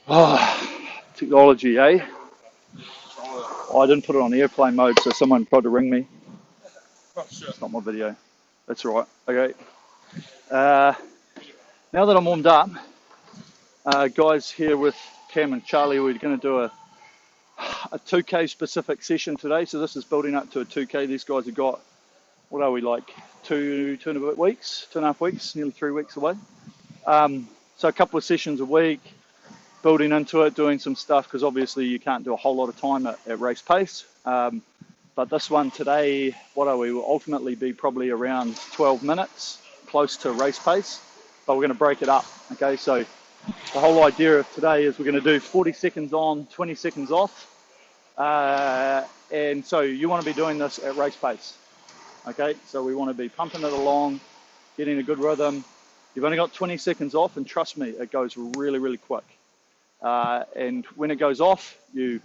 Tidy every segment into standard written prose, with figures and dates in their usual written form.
Oh, technology, eh? Oh, I didn't put it on airplane mode, so someone tried to ring me. Oh, sure. It's not my video. That's all right. Okay. Now that I'm warmed up, guys, here with Cam and Charlie, we're going to do a 2K specific session today. So this is building up to a 2K. These guys have got, what are we, like two and a bit weeks, 2.5 weeks, nearly 3 weeks away. So a couple of sessions a week, building into it, doing some stuff, because obviously you can't do a whole lot of time at race pace. But this one today, what are we, will ultimately be probably around 12 minutes, close to race pace, but we're going to break it up. Okay, so the whole idea of today is we're going to do 40 seconds on, 20 seconds off. And so you want to be doing this at race pace. Okay, so we want to be pumping it along, getting a good rhythm. You've only got 20 seconds off, and trust me, it goes really, really quick. And when it goes off, you've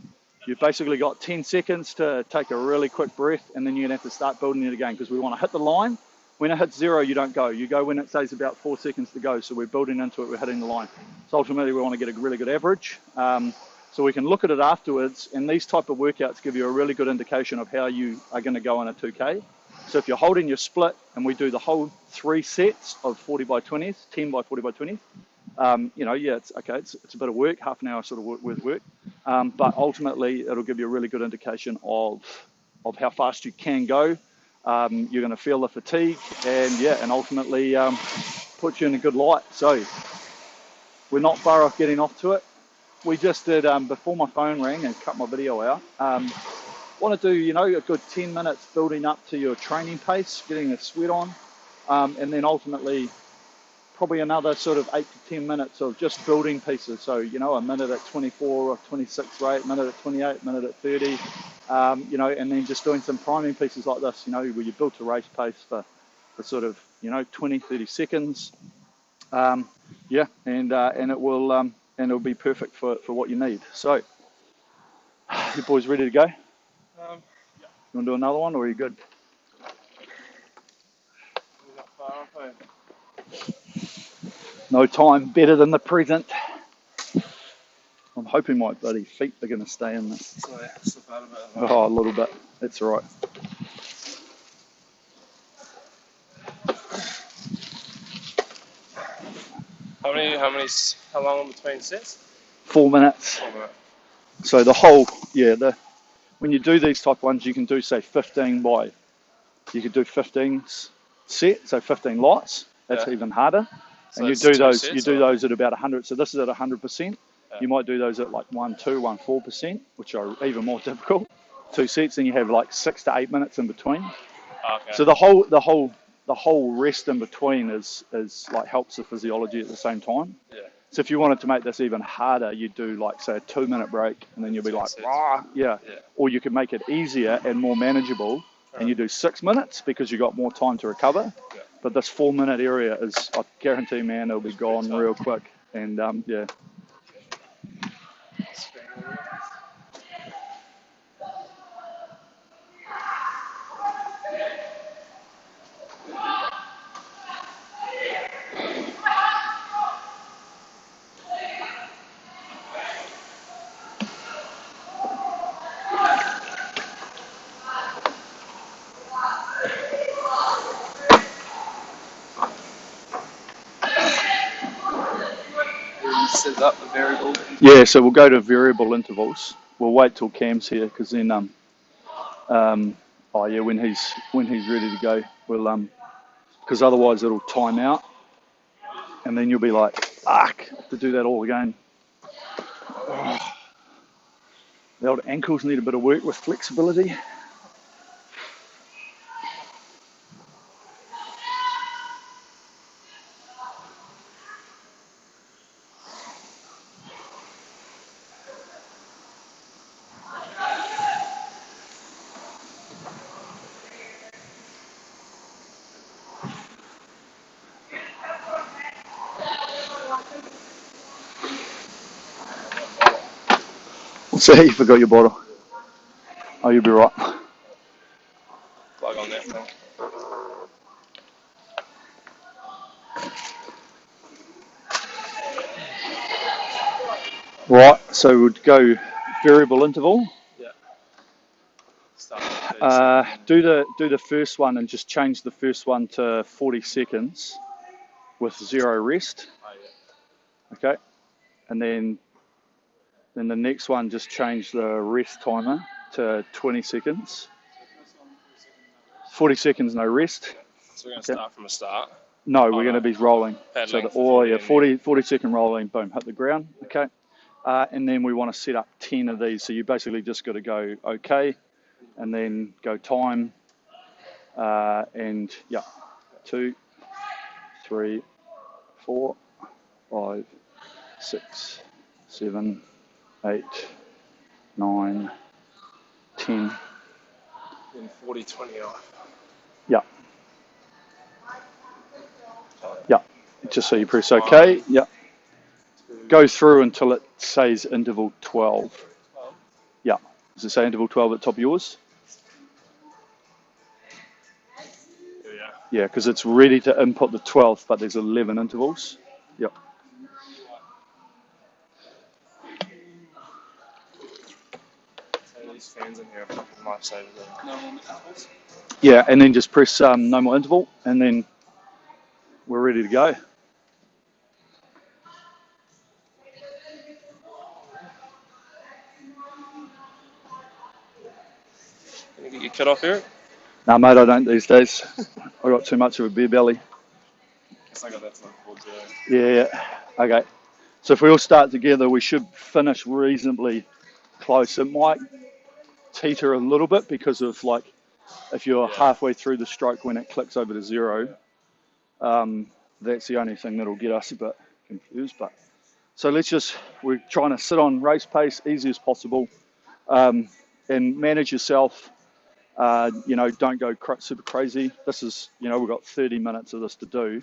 basically got 10 seconds to take a really quick breath, and then you're going to have to start building it again, because we want to hit the line. When it hits 0, you don't go. You go when it says about 4 seconds to go. So we're building into it, we're hitting the line. So ultimately, we want to get a really good average. So we can look at it afterwards, and these type of workouts give you a really good indication of how you are going to go in a 2K. So if you're holding your split, and we do the whole 3 sets of 40 by 20s, 10 by 40 by 20s, it's okay. It's a bit of work, half an hour sort of worth work, but ultimately it'll give you a really good indication of how fast you can go. You're going to feel the fatigue, and ultimately put you in a good light. So we're not far off getting off to it. We just did before my phone rang and cut my video out. Want to do a good 10 minutes building up to your training pace, getting the sweat on, and then ultimately probably another sort of 8 to 10 minutes of just building pieces. So, a minute at 24 or 26 rate, minute at 28, minute at 30, and then just doing some priming pieces like this, where you build to race pace for sort of, 20, 30 seconds. And it will, and it'll be perfect for what you need. So, you boys ready to go? Yeah. You want to do another one, or are you good? We're not far off, eh? No time better than the present. I'm hoping my bloody feet are going to stay in this. So yeah, slip out a bit. Oh, a little bit. That's all right. How long in between sets? 4 minutes. 4 minutes. So when you do these type ones, you can do say 15 sets, so 15 lights. That's even harder. So and you do those at about 100. So this is at 100%. Yeah. You might do those at like 1.4%, which are even more difficult. 2 sets, and you have like 6 to 8 minutes in between. Okay. So the whole rest in between is like helps the physiology at the same time. Yeah. So if you wanted to make this even harder, you'd do like say a 2-minute break, and then you'll be like, yeah. Or you could make it easier and more manageable, and you do 6 minutes because you got more time to recover. Yeah. But this 4-minute area is, I guarantee, man, it'll be gone real quick. And yeah. Set up the variable. Yeah, so we'll go to variable intervals. We'll wait till Cam's here, because then when he's ready to go, we'll because otherwise it'll time out, and then you'll be like, fuck, have to do that all again. Oh. The old ankles need a bit of work with flexibility. So you forgot your bottle. Oh, you'll be right. Plug on that thing. Right, so we'd go variable interval. Yeah. Start with 30 seconds. Do the first one and just change the first one to 40 seconds with 0 rest. Oh, yeah. Okay, and then the next one just change the rest timer to 20 seconds. 40 seconds no rest. So we're going to start from the start. No, we're going to be rolling. Paddling So for 40 second rolling, boom, hit the ground. Okay, and then we want to set up 10 of these. So you basically just got to go okay, and then go time, and yeah, 2, 3, 4, 5, 6, 7, 8, 9, 10. Then 40, 20 off. Yeah. Yeah. Just so you press OK. Yeah. Go through until it says interval 12. Yeah. Does it say interval 12 at the top of yours? Yeah, because it's ready to input the 12th, but there's 11 intervals. Yep. So these fans in here are fucking lifesavers. No more intervals? Yeah, and then just press no more interval, and then we're ready to go. Can you get your kit off here? No, mate, I don't these days. I got too much of a beer belly. I got that to look forward to. Yeah. Okay. So if we all start together, we should finish reasonably close. It might teeter a little bit because of like if you're halfway through the stroke when it clicks over to 0. That's the only thing that'll get us a bit confused. But so we're trying to sit on race pace, easy as possible, and manage yourself. Don't go super crazy. This is, we've got 30 minutes of this to do.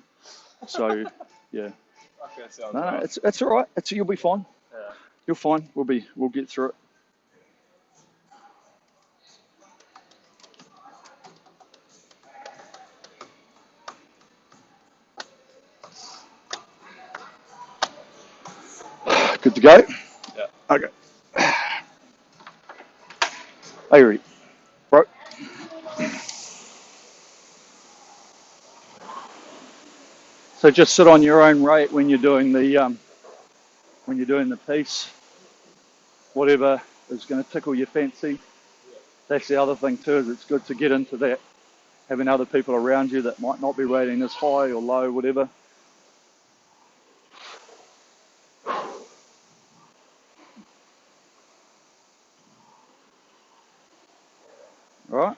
So, yeah. Okay, sounds No, right. it's all right. You'll be fine. Yeah. You're fine. We'll get through it. Good to go? Yeah. Okay. Are you ready? Bro. So just sit on your own rate when you're doing the piece. Whatever is going to tickle your fancy. That's the other thing too, is it's good to get into that, having other people around you that might not be rating as high or low, whatever. All right?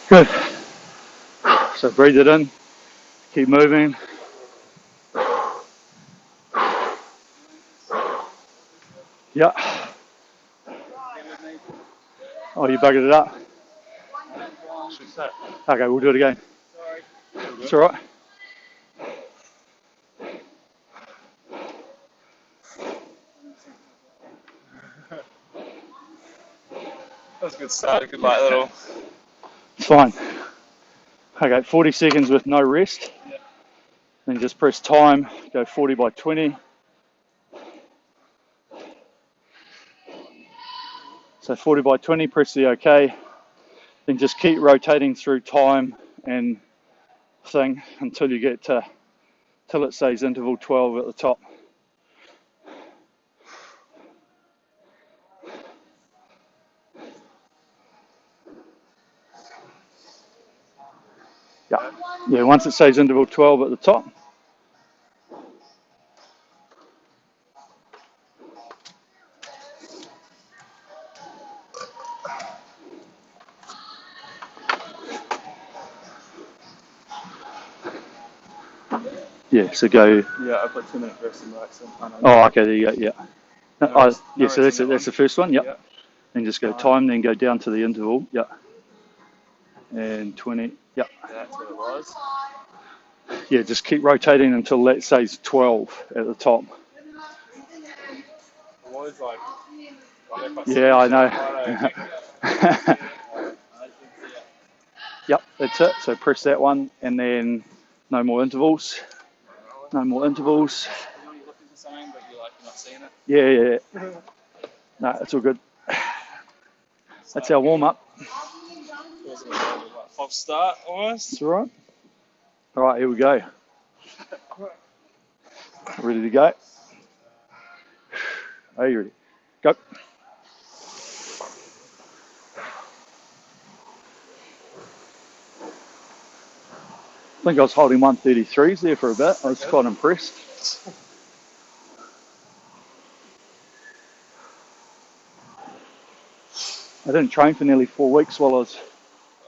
Good. So breathe it in, keep moving. Yeah. Oh, you buggered it up. Okay, we'll do it again. It's all right. That was a good start. A good light little. It's fine. Okay, 40 seconds with no rest. Yeah. Then just press time, go 40 by 20. So 40 by 20, press the OK. Then just keep rotating through time and thing until you get till it says interval 12 at the top. Yeah, once it says interval 12 at the top. Yeah, so go. Yeah, I put 2 minute bursts in racks. Oh, okay, there you go. Yeah. No, Yeah, so that's the first one. Yep. Yeah. Then just go time, then go down to the interval. Yep. And 20. Yep. That's what it was. Yeah, just keep rotating until that says 12 at the top. I'm always like, Yeah, I know. Yep, that's it. So press that one, and then no more intervals. No more intervals. You know, you're looking for something, but you're like, not seeing it. Yeah. No, it's all good. That's our warm up. False start almost. That's all right. All right, here we go. Ready to go? Are you ready? Go. I think I was holding 133s there for a bit. I was quite impressed. I didn't train for nearly 4 weeks while I was...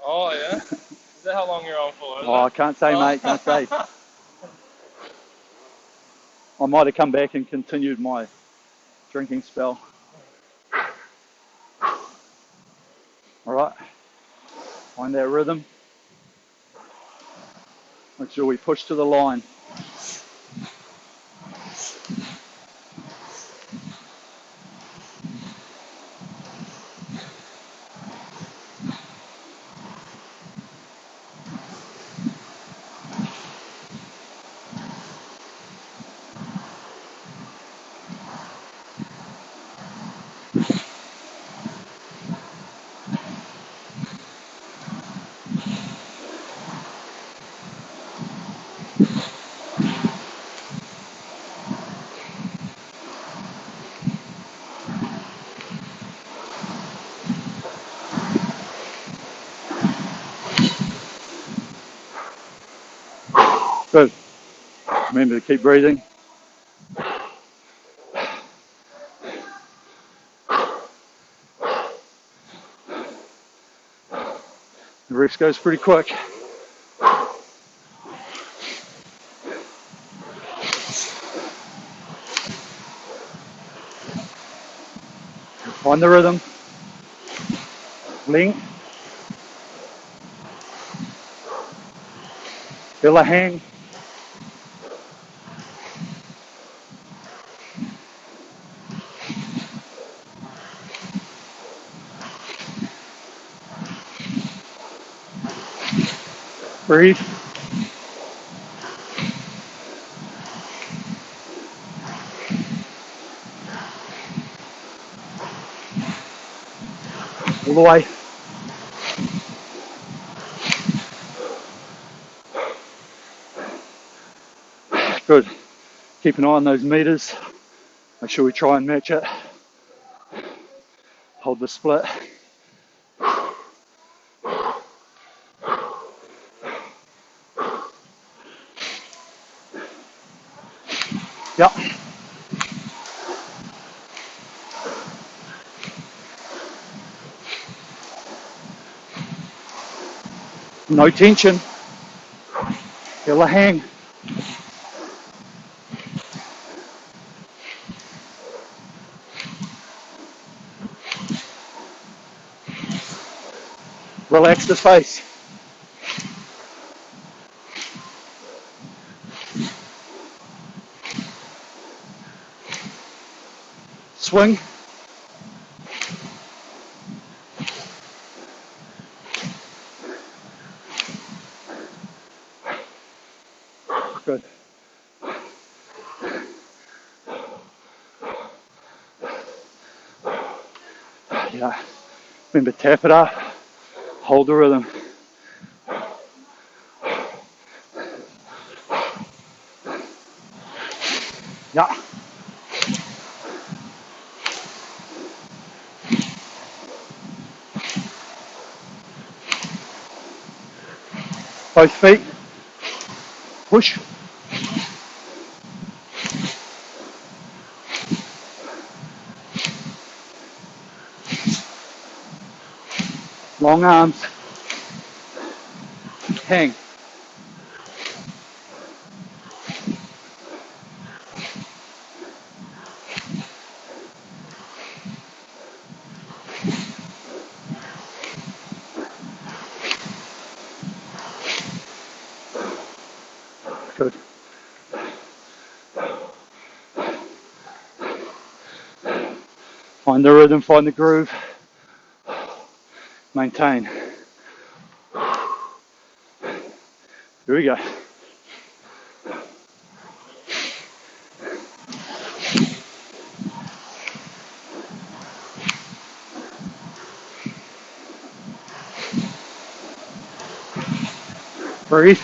Oh, yeah? Is that how long you're on for? Oh, I can't say, mate, can't say. I might have come back and continued my drinking spell. All right, find that rhythm. Make sure we push to the line. Good. Remember to keep breathing. The rest goes pretty quick. Find the rhythm. Length. Feel a hang. Breathe. All the way. Good. Keep an eye on those meters. Make sure we try and match it. Hold the split. Yep. No tension. Feel a hang. Relax the face. Swing. Good. Yeah. Remember, tap it up. Hold the rhythm. Yeah. Both feet. Push. Long arms. Hang. Good. Find the rhythm, find the groove. Maintain. Here we go. Breathe.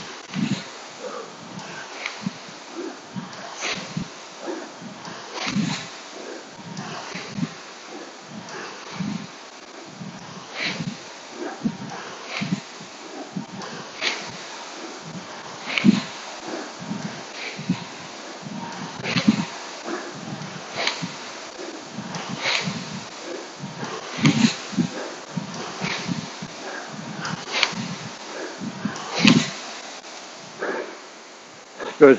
Good.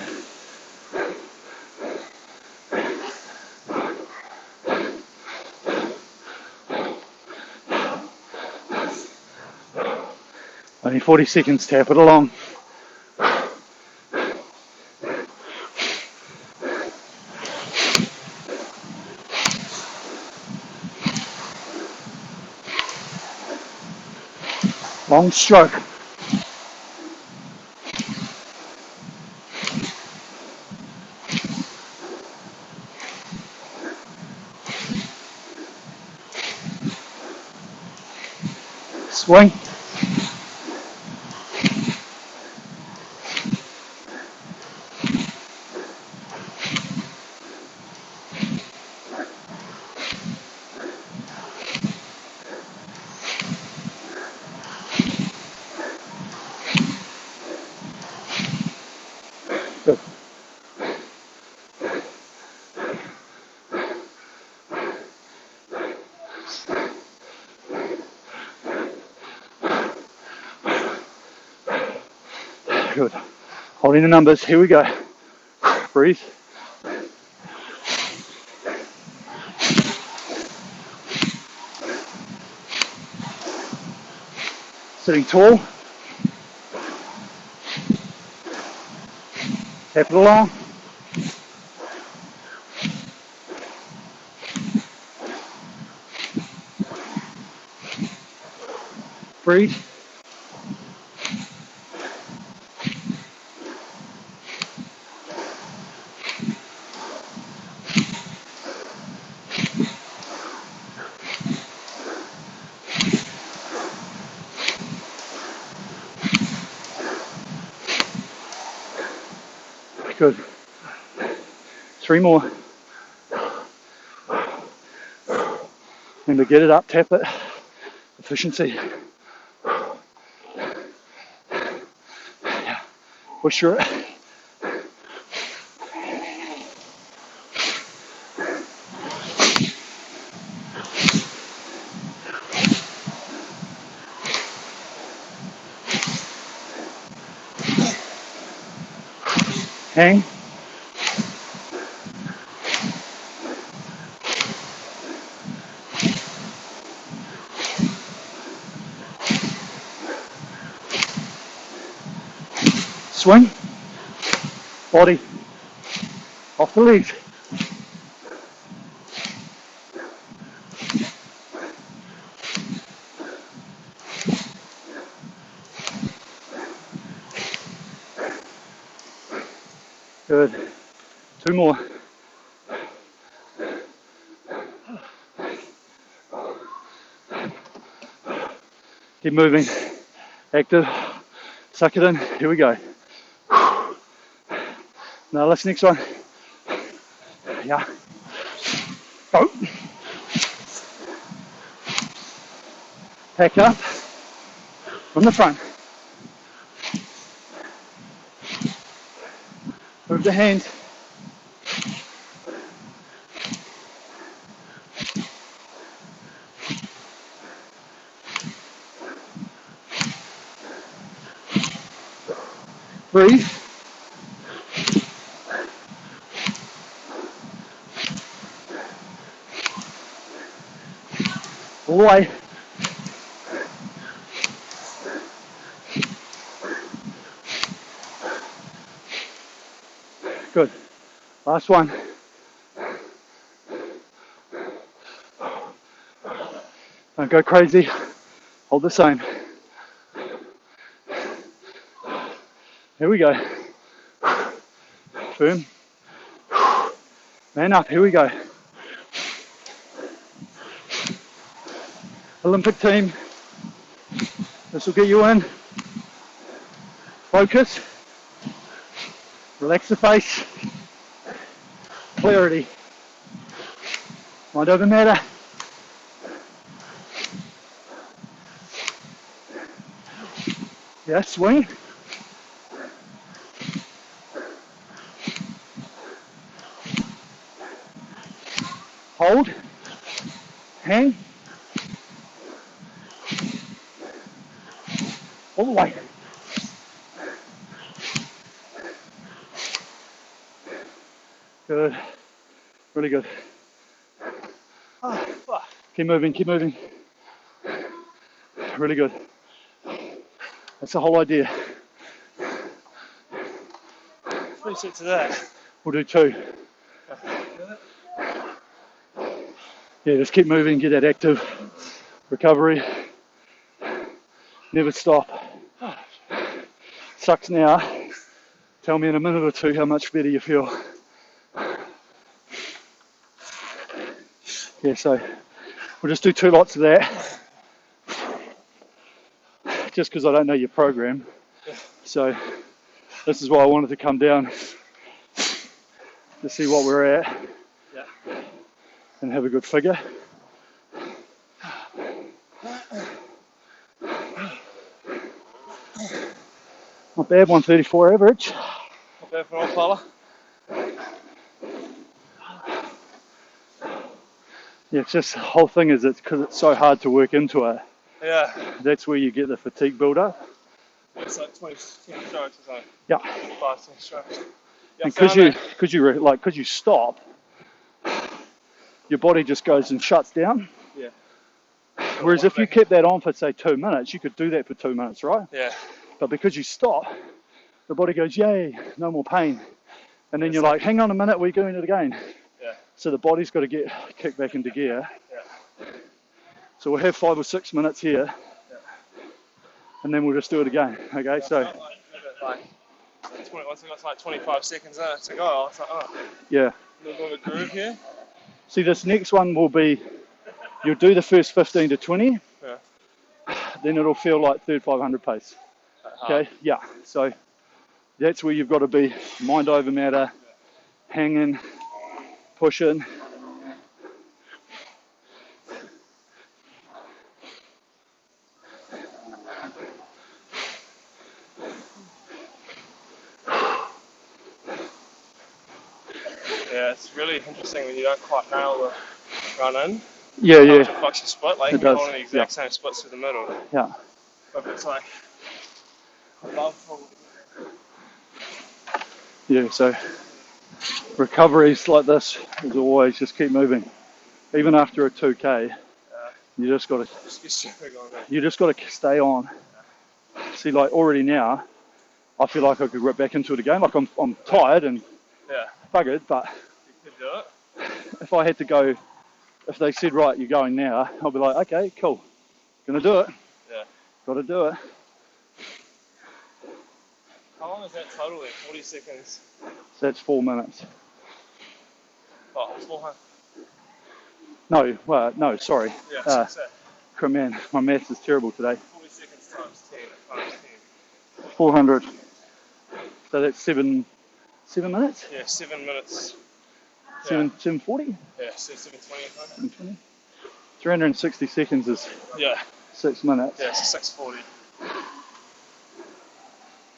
Only 40 seconds, tap it along. Long stroke. Swing. Good. Good. Holding the numbers. Here we go. Breathe. Sitting tall. Tap it along. Breathe. Good. 3 more. Remember, get it up, tap it. Efficiency. Push through it. Hang. Swing. Body off the legs. Good. 2 more. Keep moving. Active. Suck it in. Here we go. Now let's next one. Yeah. Go. Pack up from the front. With the hands. Breathe. All the way. Good. Last one. Don't go crazy. Hold the same. Here we go. Firm. Man up. Here we go. Olympic team. This will get you in. Focus. Relax the face. Clarity. Mind over matter. Yeah, swing. Hold. Hang. All the way. Good. Really good. Keep moving, keep moving. Really good. That's the whole idea. 3 sets of that. We'll do 2. Yeah, just keep moving, get that active recovery. Never stop. Sucks now. Tell me in a minute or 2 how much better you feel. Yeah, so we'll just do 2 lots of that. Just because I don't know your program. So this is why I wanted to come down to see what we're at and have a good figure. Not bad, 134 average. Not bad for an old fella. Yeah, it's just the whole thing is it's because it's so hard to work into it. Yeah. That's where you get the fatigue build up. It's like 10 strokes or something. Yeah. 5, 10 strokes. Yeah, And because you stop, your body just goes and shuts down. Yeah. Whereas if you kept that on for say 2 minutes, you could do that for 2 minutes, right? Yeah. But because you stop, the body goes, yay, no more pain. And then you're like, hang on a minute, we're doing it again. Yeah. So the body's got to get kicked back into gear. Yeah. So we'll have 5 or 6 minutes here, and then we'll just do it again. Okay, so Once I got like 25 seconds to go, I was like, oh, yeah. a little bit of a groove here. See, this next one will be, you'll do the first 15 to 20, then it'll feel like third 500 pace. Okay, yeah. So that's where you've got to be mind over matter, hanging, pushing. Yeah, it's really interesting when you don't quite nail the run in. Yeah, How yeah. much it fucks your split. Like, you It can does, hold the exact same splits through the middle. Yeah. But it's like, above probably. Yeah, so recoveries like this is always just keep moving. Even after a 2K, you just got to stay on. See, like already now, I feel like I could get back into it again. Like I'm tired and buggered, but You could do it. if I had to go, if they said, right, you're going now, I'll be like, okay, cool, gonna do it. Yeah. Got to do it. How long is that total there? 40 seconds? So that's 4 minutes. Oh, 400. No, well, no, sorry. Yeah, Man, my maths is terrible today. 40 seconds times 10 times 10. 400. So that's 7 minutes? Yeah, 7 minutes. 740? Yeah, 720 I think. 720? 360 seconds is Yeah. 6 minutes. Yeah, so 640.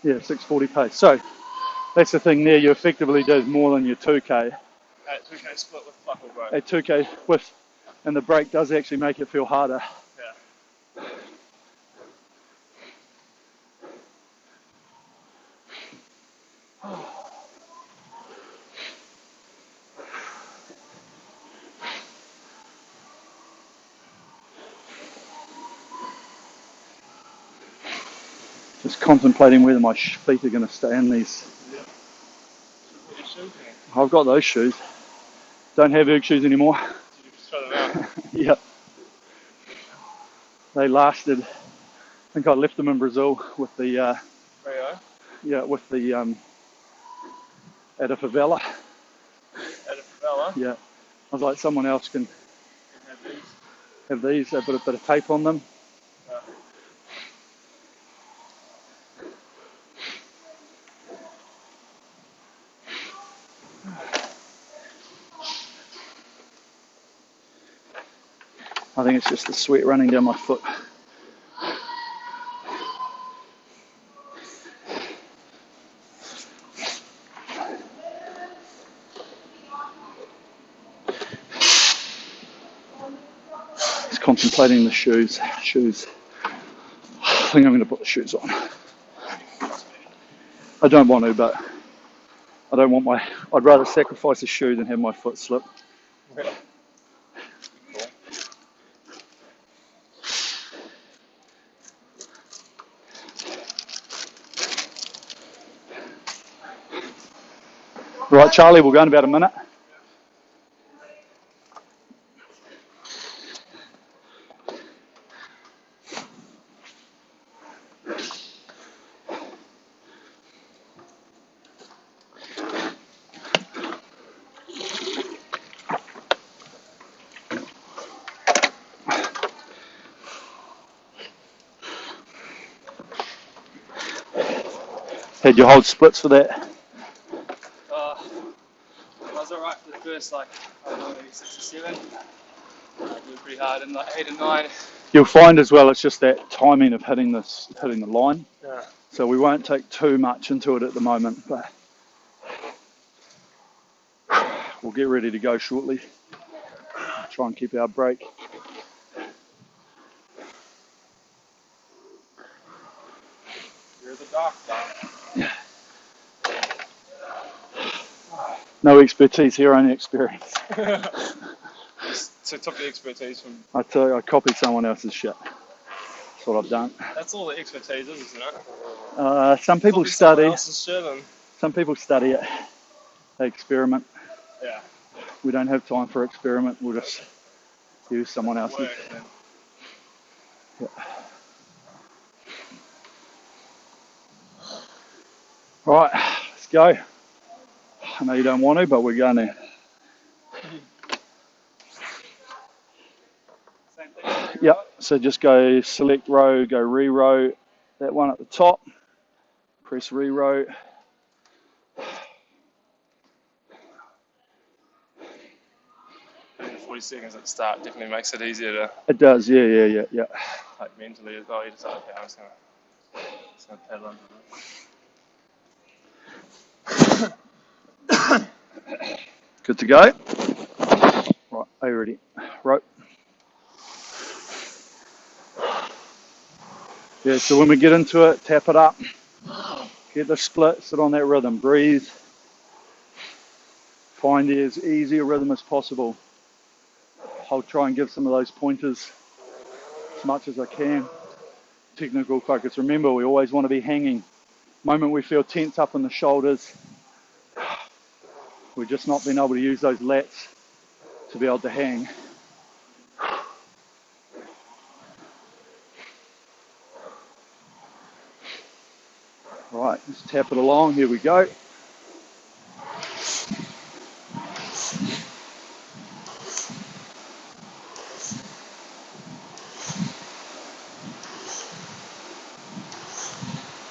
Yeah, 640 pace. So That's the thing there, you effectively do more than your 2K. At 2K split with buckle brake. At 2K with, and the brake does actually make it feel harder. Yeah. Just contemplating whether my feet are going to stay in these. What are you shooting? I've got those shoes. Don't have erg shoes anymore. You just throw them out. Yep. They lasted. I think I left them in Brazil with the Rio? with the at a favela. At a favela? Yeah. I was like, someone else can Have these? have these, a bit of tape on them. Yeah. I think it's just the sweat running down my foot. Just contemplating the shoes. I think I'm going to put the shoes on. I don't want to, but I don't want I'd rather sacrifice a shoe than have my foot slip. Yeah. Right, Charlie, we'll go in about a minute. Had your hold splits for that? I was alright for the first, like, I don't know, maybe 6 or 7. I did pretty hard in like 8 and 9. You'll find as well, it's just that timing of hitting the line. Yeah. So we won't take too much into it at the moment, but we'll get ready to go shortly. Try and keep our break. You're the doctor. No expertise here, only experience. So took the expertise from... I tell you, I copied someone else's shit. That's what I've done. That's all the expertise is, isn't it? Some people Copy study. someone else's shit and... Some people study it. They experiment. Yeah. We don't have time for experiment. We'll just use someone else's. Work, then. Yeah. Right, let's go. I know you don't want to, but we're going to. Same thing. Yep, so just go select row, go re-row, that one at the top, press re-row. 40 seconds at the start definitely makes it easier to, It does, yeah. like, mentally as well. You just like, okay, I'm just gonna pedal under it. Good to go. Right, are you ready? Rope. Yeah, so when we get into it, tap it up. Get the split, sit on that rhythm, breathe. Find as easy a rhythm as possible. I'll try and give some of those pointers as much as I can. Technical focus. Remember, we always want to be hanging. The moment we feel tense up in the shoulders, we're just not being able to use those lats to be able to hang. Right, let's tap it along. Here we go.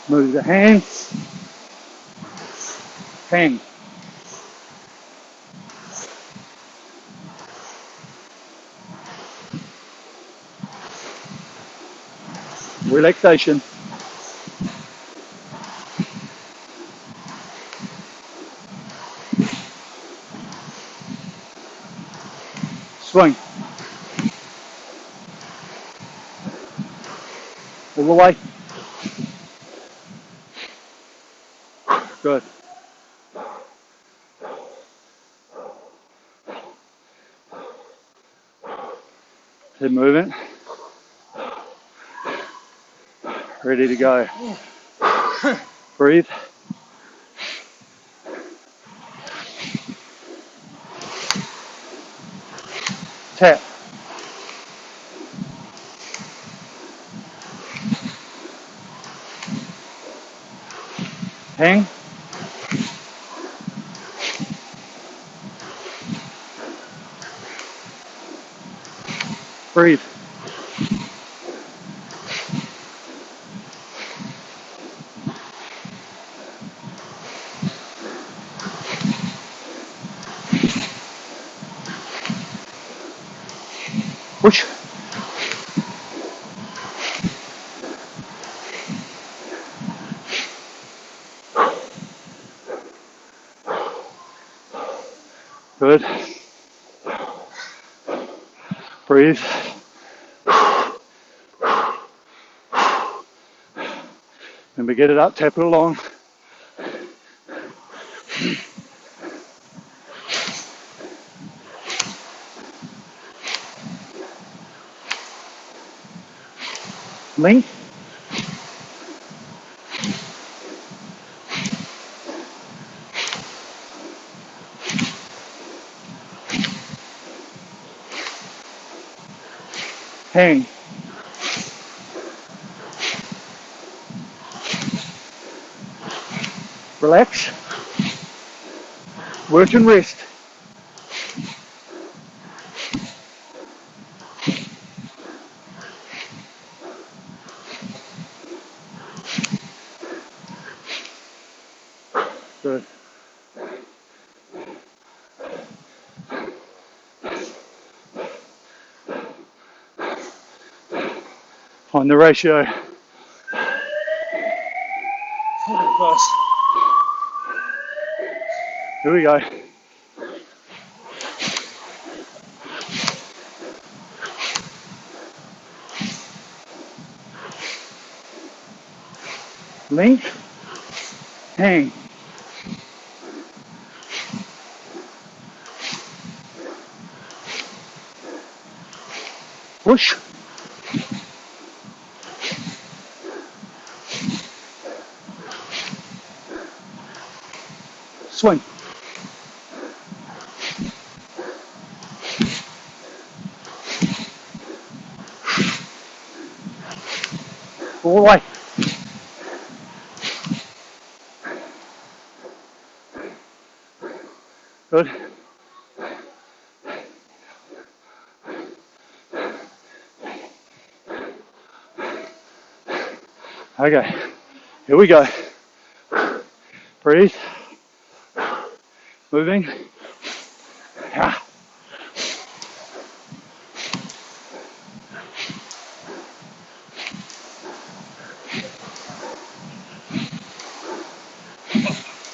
Move the hands. Hang. Relaxation. Swing. All the way. Good. Keep moving. Ready to go. Breathe. Tap. Hang. Breathe. Push. Good. Breathe. Remember, get it up, tap it along. Length. Hang. Relax. Work and rest. Good. On the ratio. Close. Here we go. Length. Hang. Push. Swing. All the way. Good. Okay, here we go. Breathe. Moving. Ah.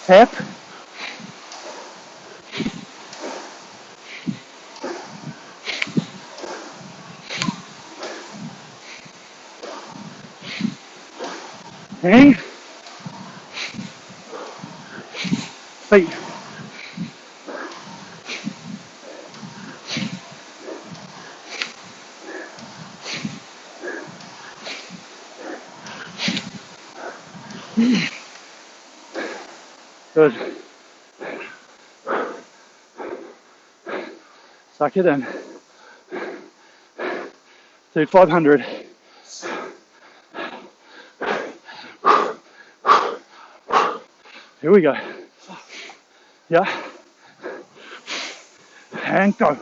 Tap. Hang. Feet. Good. Suck it in. Do 500. Here we go. Yeah. And go.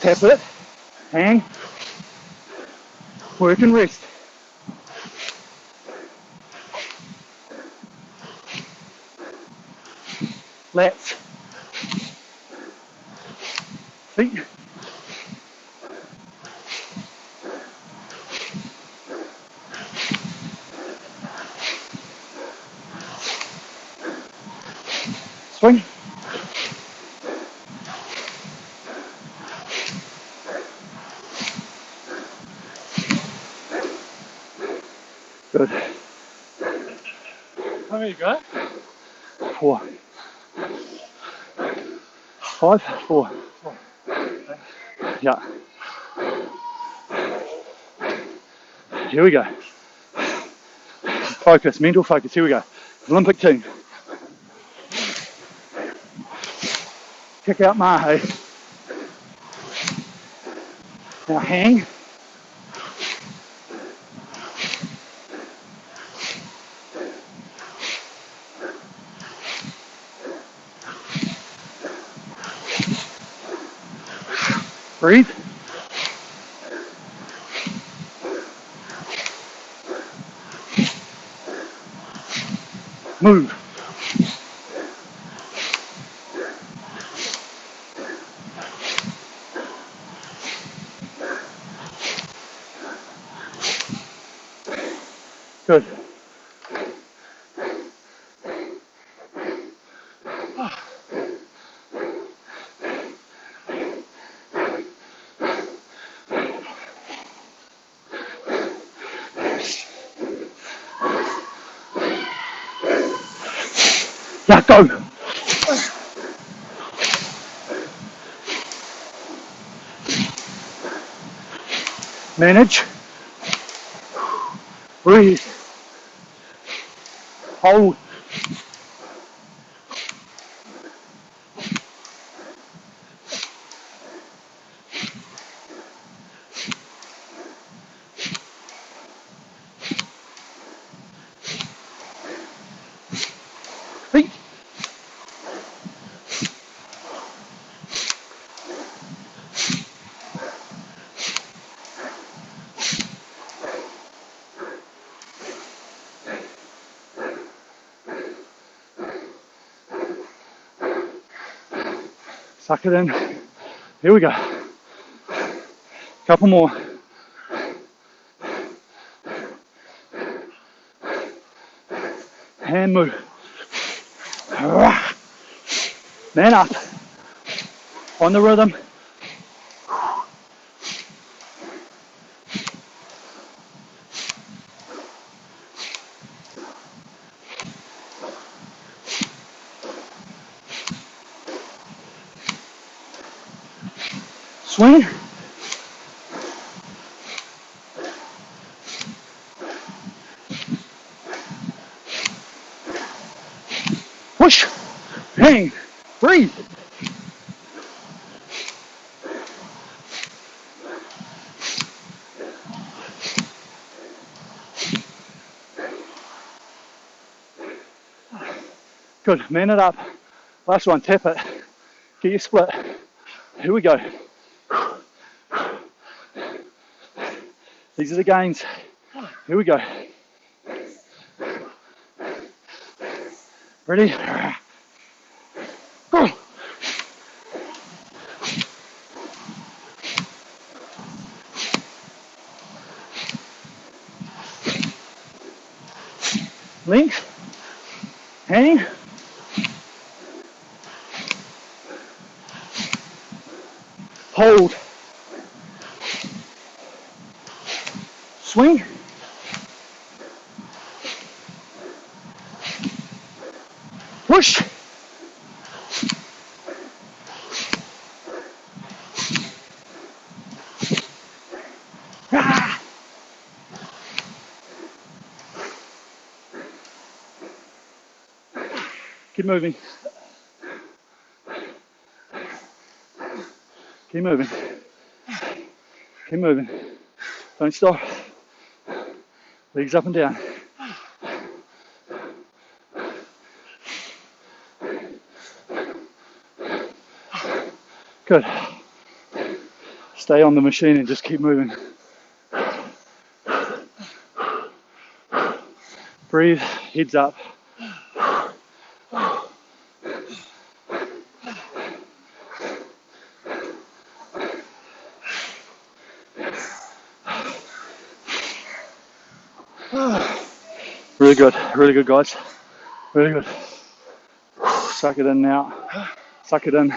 Tap it. Hang. Work and rest. Lats. Feet. Swing. Good. How many you go? 4. 5, 4. Yeah. Here we go. Focus, mental focus. Here we go. Olympic team. Kick out Mahe. Now hang. Breathe. Move. Good. Yeah, go. Manage. Breathe. Hold. Feet. Suck it in. Here we go. Couple more. Hand move. Man up. On the rhythm. Swing. Push. Hang. Breathe. Good. Man it up. Last one. Tap it. Get your split. Here we go. These are the gains. Here we go. Ready? Go. Length. Hang. Hold. Swing. Push. Ah. Keep moving. Keep moving. Keep moving. Don't stop. Legs up and down. Good. Stay on the machine and just keep moving. Breathe, heads up. Really good, guys. Really good. suck it in now. Suck it in.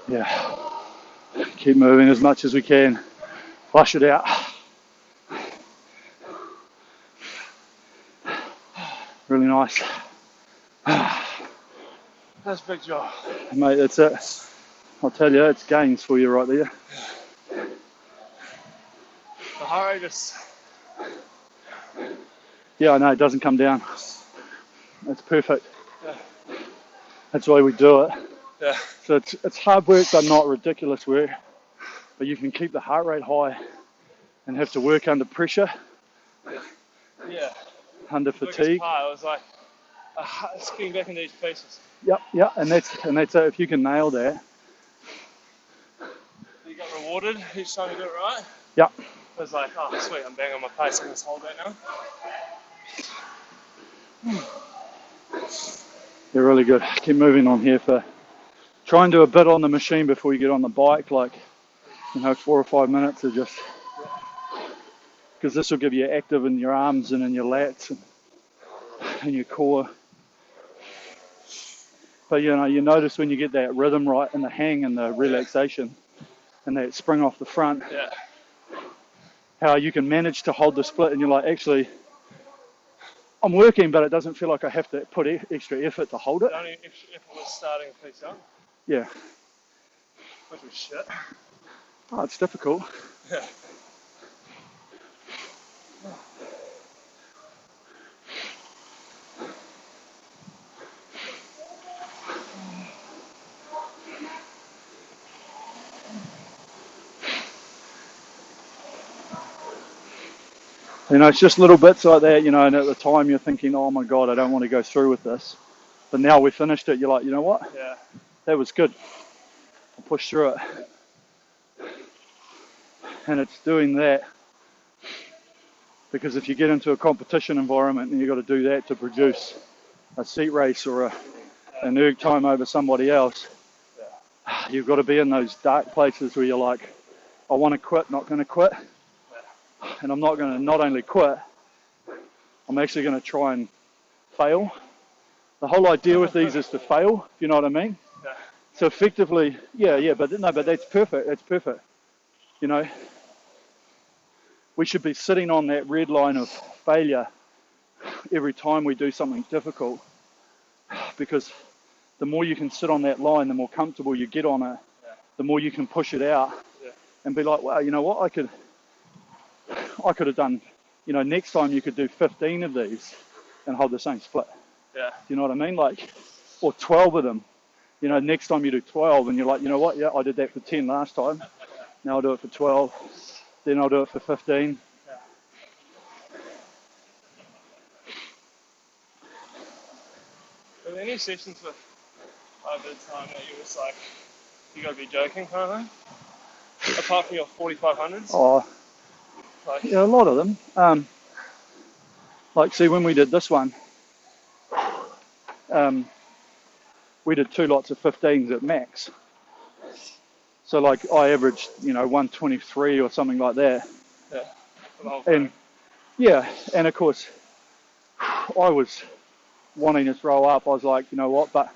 Yeah. Keep moving as much as we can. Flush it out. Really nice. That's a big job. Mate, that's it. I'll tell you, it's gains for you right there. The heart rate just... Yeah, I know, it doesn't come down. That's perfect. Yeah. That's why we do it. Yeah. So it's hard work, but not ridiculous work. But you can keep the heart rate high and have to work under pressure, Yeah. under fatigue. I was like, it's getting back into these places. Yep, and that's it. If you can nail that. You got rewarded each time you do it right. Yep. It was like, oh sweet, I'm bang on my pace, I can just hold that now. You're really good. Keep moving on here for. Try and do a bit on the machine before you get on the bike, like 4 or 5 minutes of just. Because this will give you active in your arms and in your lats and your core. But you notice when you get that rhythm right and the hang and the relaxation and that spring off the front, how you can manage to hold the split and you're like, actually, I'm working, but it doesn't feel like I have to put extra effort to hold it. The only extra effort was starting a piece up. Yeah. Which was shit. Oh, it's difficult. Yeah. It's just little bits like that, and at the time you're thinking, oh my God, I don't want to go through with this. But now we finished it, you're like, you know what? Yeah. That was good. I'll push through it. And it's doing that because if you get into a competition environment and you've got to do that to produce a seat race or an erg time over somebody else, you've got to be in those dark places where you're like, I want to quit, not going to quit. And I'm not going to not only quit, I'm actually going to try and fail. The whole idea with these is to fail, if you know what I mean. Yeah. So effectively, but that's perfect. That's perfect. We should be sitting on that red line of failure every time we do something difficult, because the more you can sit on that line, the more comfortable you get on it, the more you can push it out and be like, wow, you know what, I could have done, next time you could do 15 of these and hold the same split. Yeah. Do you know what I mean? Or 12 of them. Next time you do 12 and you're like, you know what? Yeah, I did that for 10 last time. Now I'll do it for 12. Then I'll do it for 15. Yeah. Were there any sessions with over the time that you was like, you gotta be joking kind of thing? Apart from your 4500s? Oh, yeah, a lot of them. See, when we did this one, we did 2 lots of 15s at max. So I averaged, 123 or something like that. Yeah. And of course, I was wanting to throw up. I was like, you know what, but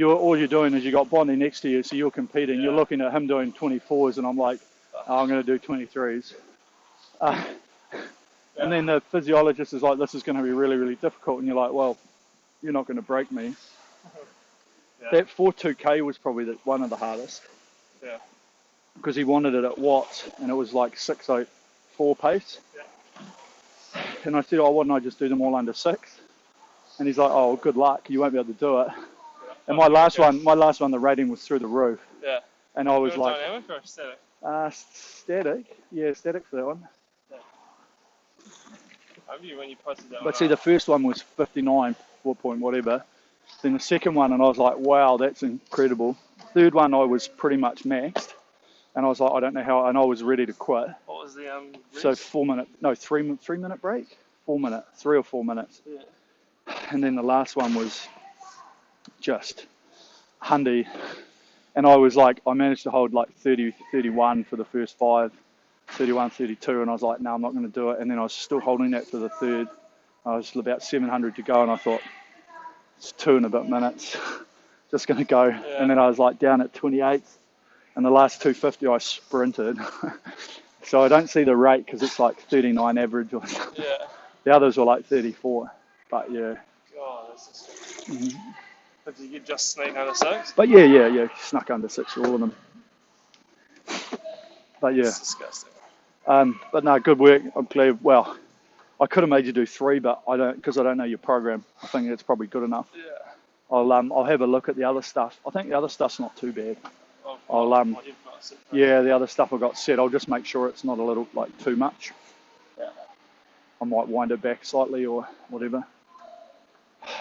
all you're doing is you got Bondi next to you, so you're competing. You're looking at him doing 24s, and I'm like, I'm going to do 23s. And then the physiologist is like, this is going to be really, really difficult. And you're like, well, you're not going to break me. That 4.2K was probably one of the hardest. Yeah. Because he wanted it at watts, and it was like 6.04 pace. Yeah. And I said, oh, why don't I just do them all under 6? And he's like, oh, good luck, you won't be able to do it. Yeah. And my last one, the rating was through the roof. Yeah. And I was like, dynamic or static? Static. Yeah, static for that one. Yeah. I remember when you posted that. But see, the first one was 59, 4 point whatever. Then the second one, and I was like, wow, that's incredible. Third one, I was pretty much maxed. And I was like, I don't know how, and I was ready to quit. What was the rest? So 3-minute break? 4 minutes, 3 or 4 minutes. Yeah. And then the last one was just hundy. And I was like, I managed to hold 30, 31 for the first 5. 31, 32, and I was like, no, I'm not going to do it. And then I was still holding that for the third. I was about 700 to go, and I thought, it's 2 and a bit minutes, just going to go. Yeah. And then I was like down at 28, and the last 250 I sprinted. So I don't see the rate because it's like 39 average or something. Yeah. The others were like 34, but yeah. God, that's just... But did you just sneak under 6? But yeah, snuck under 6 for all of them. But yeah. It's disgusting. But no, good work. I'm glad. Well, I could have made you do 3, but I don't, because I don't know your program. I think it's probably good enough. Yeah. I'll have a look at the other stuff. I think the other stuff's not too bad. You've Yeah, the other stuff I got set. I'll just make sure it's not a little like too much. Yeah. I might wind it back slightly or whatever.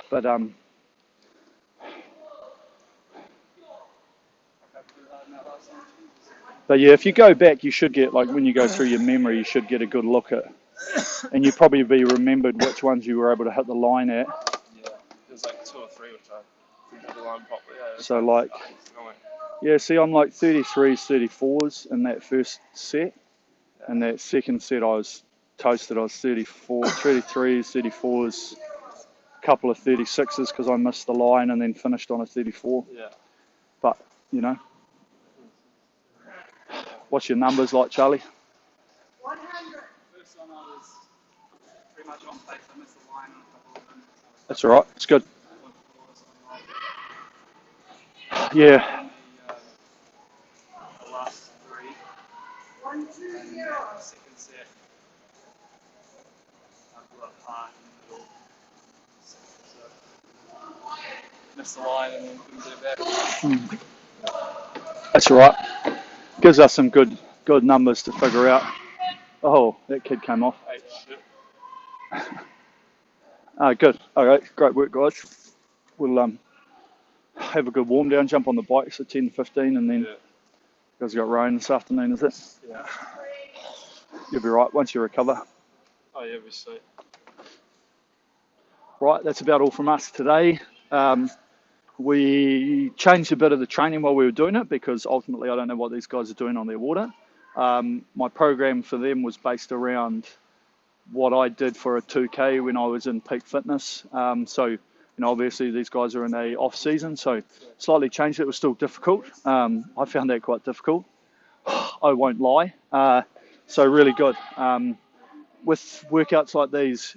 But yeah, if you go back, you should get, like, when you go through your memory, you should get a good look at, and you probably be remembered which ones you were able to hit the line at. Yeah, there's like 2 or 3 which I didn't hit the line properly. Yeah, So like, yeah, see, I'm like 33s, 34s in that first set, and that second set I was toasted. I was 34, 33s, 34s, a couple of 36s because I missed the line, and then finished on a 34. Yeah. But you know. What's your numbers like, Charlie? 100. First one I was pretty much on pace. I missed the line on a couple of minutes. That's all right. It's good. Yeah. The last 3. 1, 2, 0. And the second set, I blew a part in the middle. So, missed the line and then couldn't do it back. That's all right. Gives us some good numbers to figure out. Oh, that kid came off. Good. All right, great work, guys. We'll have a good warm down, jump on the bikes at 10:15, and then because you got rain this afternoon, is it? Yeah. You'll be right once you recover. Oh yeah, we're sweet. Right, that's about all from us today. We changed a bit of the training while we were doing it because ultimately I don't know what these guys are doing on their water. My program for them was based around what I did for a 2K when I was in peak fitness. So, you know, obviously these guys are in a off season, so slightly changed. It was still difficult. I found that quite difficult. I won't lie. So really good. With workouts like these,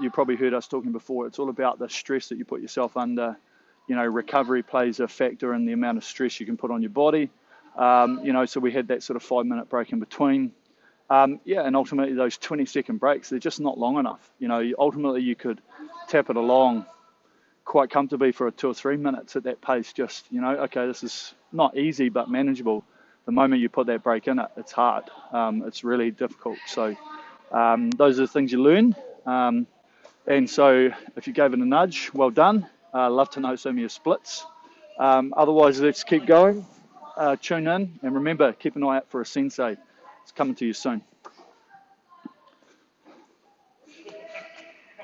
you probably heard us talking before, it's all about the stress that you put yourself under. You know, recovery plays a factor in the amount of stress you can put on your body. You know, so we had that sort of 5-minute break in between. Yeah, and ultimately those 20-second breaks, they're just not long enough. You know, ultimately you could tap it along quite comfortably for 2 or 3 minutes at that pace. Just, you know, okay, this is not easy but manageable. The moment you put that break in, it's hard. It's really difficult. So those are the things you learn. And so if you gave it a nudge, well done. Love to know some of your splits. Otherwise, let's keep going. Tune in, and remember, keep an eye out for a sensei. It's coming to you soon.